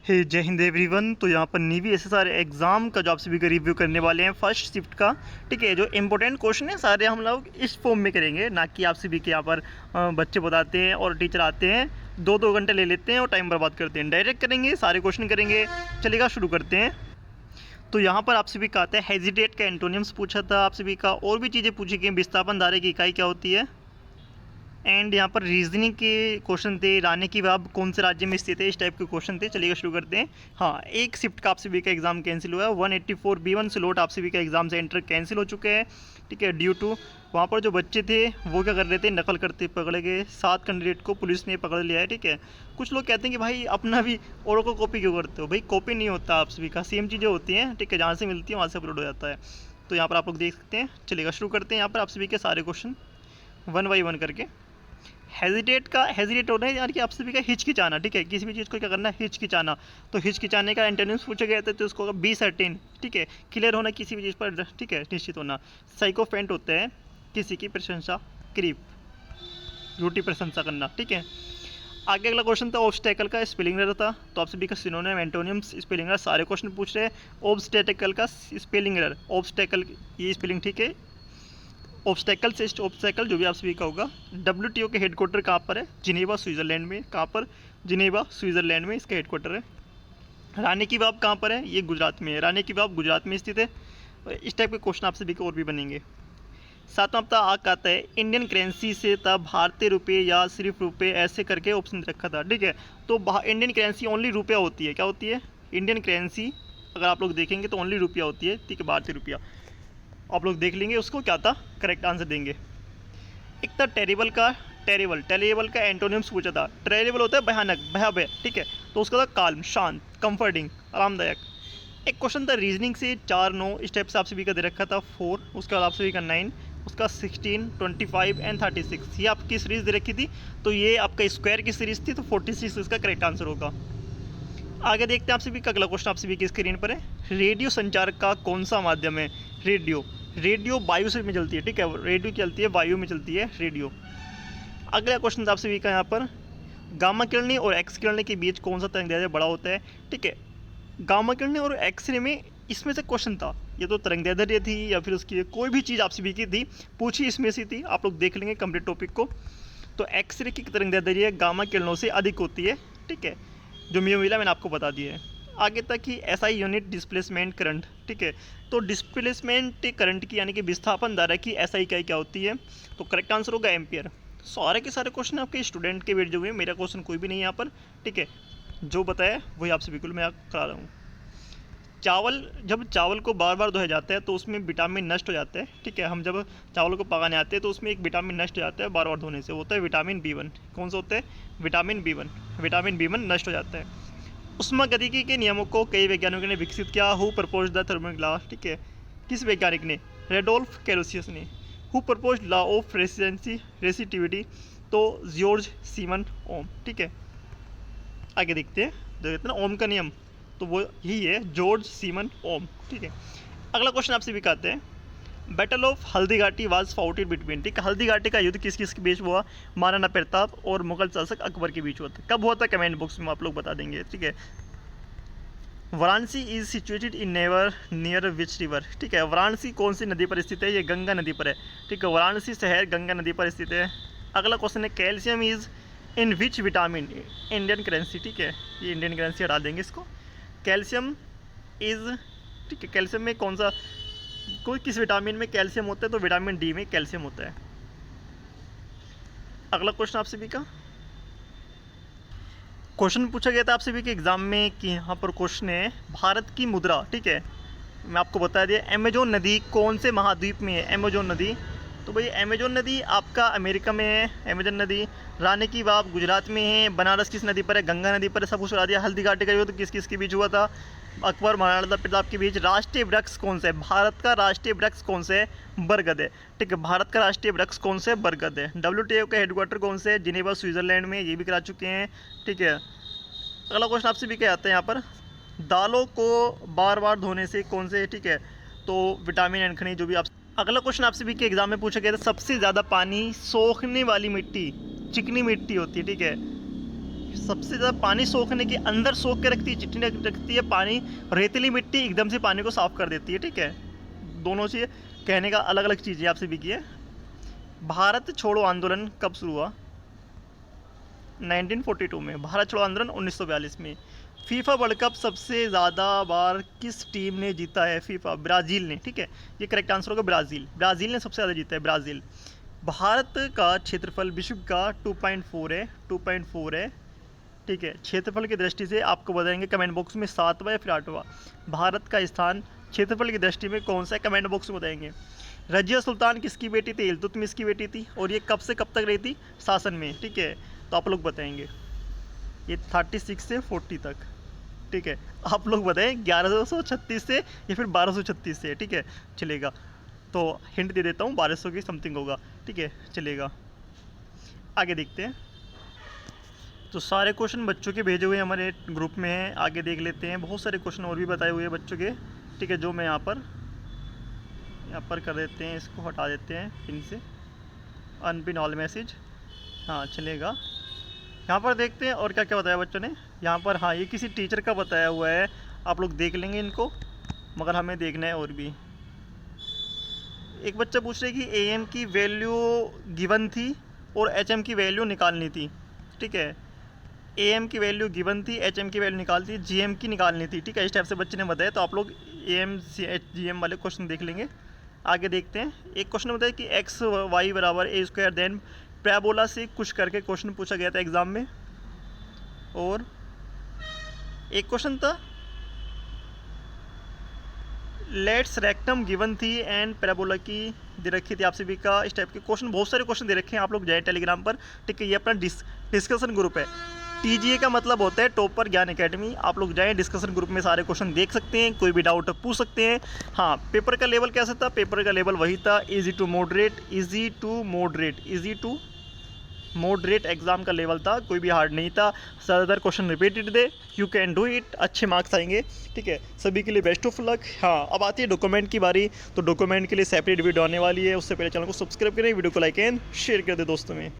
हे जय हिंद एवरीवन। तो यहाँ पर नेवी एसएसआर एग्ज़ाम का जो आप सभी का रिव्यू करने वाले हैं फर्स्ट शिफ्ट का। ठीक है, जो इंपॉर्टेंट क्वेश्चन है सारे हम लोग इस फॉर्म में करेंगे, ना कि आप सभी के यहाँ पर बच्चे बताते हैं और टीचर आते हैं 2-2 घंटे ले लेते हैं और टाइम बर्बाद करते हैं। डायरेक्ट करेंगे, सारे क्वेश्चन करेंगे। चलिएगा, शुरू करते हैं। तो यहाँ पर आप सभी का आता है हेजिटेट का एंटोनियम्स पूछा था आप सभी का, और भी चीज़ें पूछी गई। विस्थापन धारे की इकाई क्या होती है। एंड यहाँ पर रीजनिंग के क्वेश्चन थे। रानी की वाव कौन से राज्य में स्थित है, इस टाइप के क्वेश्चन थे। चलिए शुरू करते हैं। हाँ, एक शिफ्ट का आप सभी का एग्जाम कैंसिल हुआ है। 184 B1 स्लॉट आप सभी का एग्जाम से एंटर कैंसिल हो चुके हैं। ठीक है, ड्यू टू वहाँ पर जो बच्चे थे वो क्या कर रहे थे, नकल करते पकड़े गए। 7 कैंडिडेट को पुलिस ने पकड़ लिया है। ठीक है, कुछ लोग कहते हैं कि भाई अपना भी औरों को कॉपी क्यों करते हो। भाई कॉपी नहीं होता, आप सभी का सेम चीज़ें होती हैं। ठीक है, जहाँ से मिलती है वहाँ से अपलोड हो जाता है। तो यहाँ पर आप लोग देख सकते हैं। चलिएगा, शुरू करते हैं। यहाँ पर आप सभी के सारे क्वेश्चन 1 बाई 1 करके। हेजिटेट होना है यार कि आप सभी का हिचकिचाना। ठीक है, किसी भी चीज़ को क्या करना है, हिचकिचाना। तो हिचकिचाने का एंटोनिम्स पूछा गया था, तो उसको होगा बी सर्टेन। ठीक है, क्लियर होना किसी भी चीज़ पर। ठीक है, निश्चित होना। साइकोफेंट होता है किसी की प्रशंसा, क्रीप झूठी प्रशंसा करना। ठीक है, आगे अगला क्वेश्चन था ऑब्स्टेकल का स्पेलिंग एरर था। तो आप सभी का सिनोनिम एंटोनिम्स स्पेलिंग एरर सारे क्वेश्चन पूछ रहे हैं। ऑब्स्टेकल का स्पेलिंग एरर, ऑब्स्टेकल ये स्पेलिंग ठीक है। ऑब्स्टेकल से ऑब्स्टेकल जो भी आप सभी का होगा। WTO के हेडक्वार्टर कहाँ पर है, जिनेवा स्विट्ज़रलैंड में। कहाँ पर, जिनेवा स्विट्ज़रलैंड में इसका हेडक्वार्टर है। रानी की वाव कहाँ पर है, ये गुजरात में है। रानी की वाव गुजरात में स्थित है। इस टाइप के क्वेश्चन आप सभी के और भी बनेंगे। सातवां हफ्ता आता है इंडियन करेंसी से था भारतीय रुपये या सिर्फ रुपये, ऐसे करके ऑप्शन रखा था। ठीक है, तो इंडियन करेंसी ओनली रुपया होती है। क्या होती है, इंडियन करेंसी अगर आप लोग देखेंगे तो ओनली रुपया होती है। ठीक है, भारतीय रुपया आप लोग देख लेंगे उसको, क्या था करेक्ट आंसर देंगे। एक था टेरिबल का, टेरिबल का एंटोनिम्स पूछा था। टेरिबल होता है भयानक, भयावह। ठीक है, तो उसका था काल्म, शांत, कंफर्टिंग, आरामदायक। एक क्वेश्चन था रीजनिंग से 4 9 इस टाइप से आप सभी का दे रखा था 4, उसके बाद आप सभी का 9, उसका 16 25 एंड 36। ये आपकी सीरीज़ दे रखी थी, तो ये आपका स्क्वायर की सीरीज़ थी, तो 46 इसका करेक्ट आंसर होगा। आगे देखते हैं आप सभी का अगला क्वेश्चन आप सभी की स्क्रीन पर है। रेडियो संचार का कौन सा माध्यम है। रेडियो वायु से में चलती है। ठीक है, रेडियो चलती है वायु में चलती है रेडियो। अगला क्वेश्चन आप सभी का यहाँ पर, गामा किरणें और एक्स किरणें के बीच कौन सा तरंगदैर्घ्य बड़ा होता है। ठीक है, गामा किरणें और एक्सरे में इसमें से क्वेश्चन था, ये तो तरंगदैर्घ्य थी या फिर उसकी कोई भी चीज़ आप सभी की थी पूछी, इसमें से थी। आप लोग देख लेंगे कंप्लीट टॉपिक को। तो एक्सरे की तरंगदैर्घ्य गामा किरणों से अधिक होती है। ठीक है, जो मिला मैंने आपको बता दिया है। आगे तक ही एसआई यूनिट डिस्प्लेसमेंट करंट। ठीक है, तो डिस्प्लेसमेंट करंट की यानी कि विस्थापन धारा की एसआई इकाई क्या होती है। तो करेक्ट आंसर होगा एम्पियर। सारे के सारे क्वेश्चन आपके स्टूडेंट के वेट जो हुए, मेरा क्वेश्चन कोई भी नहीं है यहाँ पर। ठीक है, जो बताया वही आपसे बिल्कुल मैं करा रहा हूँ। चावल, जब चावल को बार बार धोया जाता है तो उसमें विटामिन नष्ट हो जाता है। ठीक है, हम जब चावल को पकाने आते हैं तो उसमें एक विटामिन नष्ट हो जाता है बार बार धोने से, होता है विटामिन B1। कौन सा होता है, विटामिन B1 नष्ट हो जाता है। उष्मागतिकी के नियमों को कई वैज्ञानिकों ने विकसित किया। Who propose the thermal law. ठीक है, किस वैज्ञानिक ने, रेडोल्फ कैल्सियस ने। Who propose law of resistivity, तो जॉर्ज सीमन ओम। ठीक है, आगे देखते हैं, देखते हैं ना ओम का नियम, तो वो यही है, जॉर्ज सीमन ओम। ठीक है, अगला क्वेश्चन आपसे भी कहते हैं, battle of Haldighati was foughted between. ठीक है, हल्दीघाटी का युद्ध किस किस के बीच हुआ, महाराणा प्रताप और मुगल शासक अकबर के बीच हुआ था। कब हुआ था, कमेंट बॉक्स में आप लोग बता देंगे। ठीक है, Varanasi is situated in never near which river. ठीक है, वाराणसी कौन सी नदी पर स्थित है, ये गंगा नदी पर है। ठीक है, वाराणसी शहर गंगा नदी पर स्थित है। अगला क्वेश्चन है, calcium is in which vitamin, Indian currency. ठीक है, ये इंडियन करेंसी हटा देंगे इसको। कैल्शियम इज, ठीक है, कैल्शियम में कौन सा, कोई किस विटामिन में कैल्शियम होता है, तो विटामिन D में कैल्शियम होता है। अगला क्वेश्चन आप सभी का, क्वेश्चन पूछा गया था आप सभी के एग्जाम में कि यहाँ पर क्वेश्चन है भारत की मुद्रा। ठीक है, मैं आपको बता दिया, अमेजोन नदी कौन से महाद्वीप में है, अमेजोन नदी। तो भाई अमेजोन नदी आपका अमेरिका में है, अमेजन नदी। रानी की वाव गुजरात में है। बनारस किस नदी पर है, गंगा नदी पर है। सब कुछ बता दिया। हल्दीघाटी का युद्ध किस किस के बीच हुआ था, अकबर महाराणा प्रताप के बीच। राष्ट्रीय वृक्ष कौन सा है, भारत का राष्ट्रीय वृक्ष कौन सा है, बरगद है। ठीक है, भारत का राष्ट्रीय वृक्ष कौन सा है, बरगद है। WTO का हेडक्वार्टर कौन से है, जिनेवा स्विट्ज़रलैंड में, ये भी करा चुके हैं। ठीक है, अगला क्वेश्चन आपसे भी क्या आता है यहाँ पर, दालों को बार बार धोने से कौन से, ठीक है, तो विटामिन एंड खनिज जो भी आप। अगला क्वेश्चन आपसे भी के एग्जाम में पूछा गया था, सबसे ज़्यादा पानी सोखने वाली मिट्टी चिकनी मिट्टी होती है। ठीक है, सबसे ज़्यादा पानी सोखने के अंदर सोख के रखती है, चिकनी रखती है पानी, रेतीली मिट्टी एकदम से पानी को साफ कर देती है। ठीक है, दोनों चीज़ कहने का अलग अलग चीज़ें आपसे भी की है। भारत छोड़ो आंदोलन कब शुरू हुआ? 1942 में। भारत छोड़ो आंदोलन 1942 में। फीफा वर्ल्ड कप सबसे ज़्यादा बार किस टीम ने जीता है? फीफा, ब्राज़ील ने। ठीक है, ये करेक्ट आंसर होगा ब्राज़ील। ब्राज़ील ने सबसे ज़्यादा जीता है, ब्राज़ील। भारत का क्षेत्रफल विश्व का 2.4 है, 2.4 है। ठीक है, क्षेत्रफल की दृष्टि से आपको बताएंगे कमेंट बॉक्स में 7वां या फिर 8वां। भारत का स्थान क्षेत्रफल की दृष्टि में कौन सा है, कमेंट बॉक्स में बताएंगे। रजिया सुल्तान किसकी बेटी थी? इल्तुतमिश की बेटी थी। और ये कब से कब तक रही थी शासन में? ठीक है, तो आप लोग बताएंगे। ये 36 से 40 तक। ठीक है, आप लोग बताएं 1136 से या फिर 1236 से। ठीक है, चलेगा। तो हिंट दे देता हूँ, 1200 की समथिंग होगा। ठीक है, चलेगा। आगे देखते हैं। तो सारे क्वेश्चन बच्चों के भेजे हुए हमारे ग्रुप में हैं, आगे देख लेते हैं। बहुत सारे क्वेश्चन और भी बताए हुए हैं बच्चों के। ठीक है, जो मैं यहाँ पर कर देते हैं, इसको हटा देते हैं पिन से, अनपिन ऑल मैसेज। हाँ, चलेगा। यहाँ पर देखते हैं और क्या क्या बताया बच्चों ने यहाँ पर। हाँ, ये किसी टीचर का बताया हुआ है, आप लोग देख लेंगे इनको, मगर हमें देखना है और भी। एक बच्चा पूछ रहे कि AM की वैल्यू गिवन थी और HM की वैल्यू निकालनी थी। ठीक है, AM की वैल्यू गिवन थी, HM की वैल्यू निकालती, GM की निकालनी थी। ठीक है, इस टाइप से बच्चे ने बताया। तो आप लोग AM GM वाले क्वेश्चन देख लेंगे। आगे देखते हैं। एक क्वेश्चन बताया कि XY बराबर A² देन पैराबोला से कुछ करके क्वेश्चन पूछा गया था एग्ज़ाम में। और एक क्वेश्चन था लेट्स रेक्टम गिवन थी एंड पैराबोला की दे रखी थी आपसे भी का। इस टाइप के क्वेश्चन, बहुत सारे क्वेश्चन दे रखे हैं, आप लोग जाए टेलीग्राम पर। ठीक है, ये अपना डिस्कशन ग्रुप है। TGA का मतलब होता है टॉपर ज्ञान एकेडमी। आप लोग जाएं, डिस्कशन ग्रुप में सारे क्वेश्चन देख सकते हैं, कोई भी डाउट पूछ सकते हैं। हाँ, पेपर का लेवल कैसा था? पेपर का लेवल वही था, इजी टू मॉडरेट एग्जाम का लेवल था, कोई भी हार्ड नहीं था। ज़्यादातर क्वेश्चन रिपीटेड थे, यू कैन डू इट, अच्छे मार्क्स आएंगे। ठीक है, सभी के लिए बेस्ट ऑफ लक। हाँ, अब आती है डॉक्यूमेंट की बारी। तो डॉक्यूमेंट के लिए सेपरेट वीडियो आने वाली है, उससे पहले चैनल को सब्सक्राइब करें, वीडियो को लाइक एंड शेयर कर दें दोस्तों में।